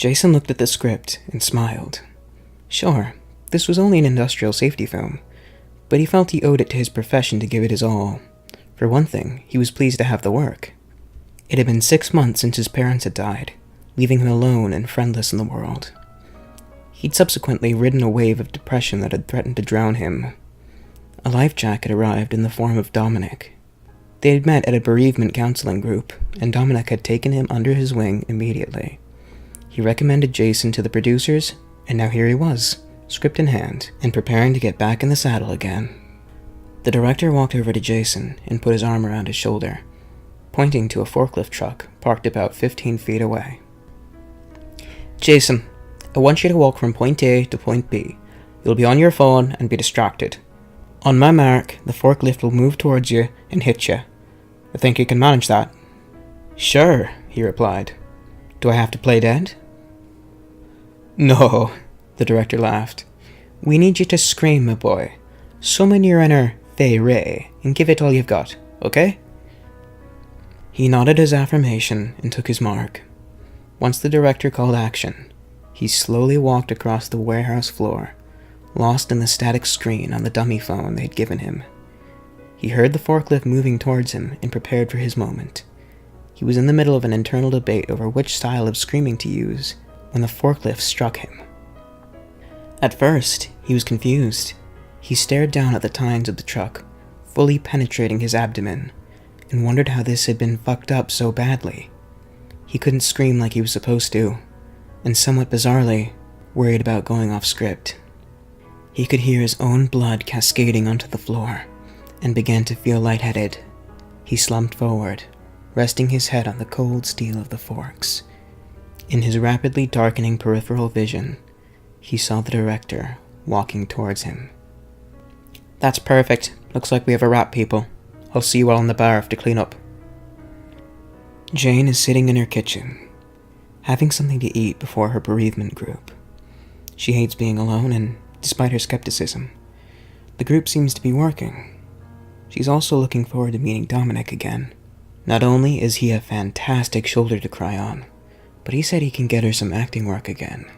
Jason looked at the script and smiled. Sure, this was only an industrial safety film, but he felt he owed it to his profession to give it his all. For one thing, he was pleased to have the work. It had been 6 months since his parents had died, leaving him alone and friendless in the world. He'd subsequently ridden a wave of depression that had threatened to drown him. A life jacket arrived in the form of Dominic. They had met at a bereavement counseling group, and Dominic had taken him under his wing immediately. He recommended Jason to the producers, and now here he was, script in hand, and preparing to get back in the saddle again. The director walked over to Jason and put his arm around his shoulder, pointing to a forklift truck parked about 15 feet away. Jason, I want you to walk from point A to point B. You'll be on your phone and be distracted. On my mark, the forklift will move towards you and hit you. I think you can manage that. Sure, he replied. Do I have to play dead? No, the director laughed. We need you to scream, my boy. Summon your inner Fey Ray and give it all you've got, okay? He nodded his affirmation and took his mark. Once the director called action, he slowly walked across the warehouse floor, lost in the static screen on the dummy phone they'd given him. He heard the forklift moving towards him and prepared for his moment. He was in the middle of an internal debate over which style of screaming to use when the forklift struck him. At first, he was confused. He stared down at the tines of the truck, fully penetrating his abdomen, and wondered how this had been fucked up so badly. He couldn't scream like he was supposed to, and somewhat bizarrely, worried about going off script. He could hear his own blood cascading onto the floor, and began to feel lightheaded. He slumped forward, resting his head on the cold steel of the forks. In his rapidly darkening peripheral vision, he saw the director walking towards him. That's perfect. Looks like we have a wrap, people. I'll see you all in the bar to clean up. Jane is sitting in her kitchen, having something to eat before her bereavement group. She hates being alone, and despite her skepticism, the group seems to be working. She's also looking forward to meeting Dominic again. Not only is he a fantastic shoulder to cry on, but he said he can get her some acting work again.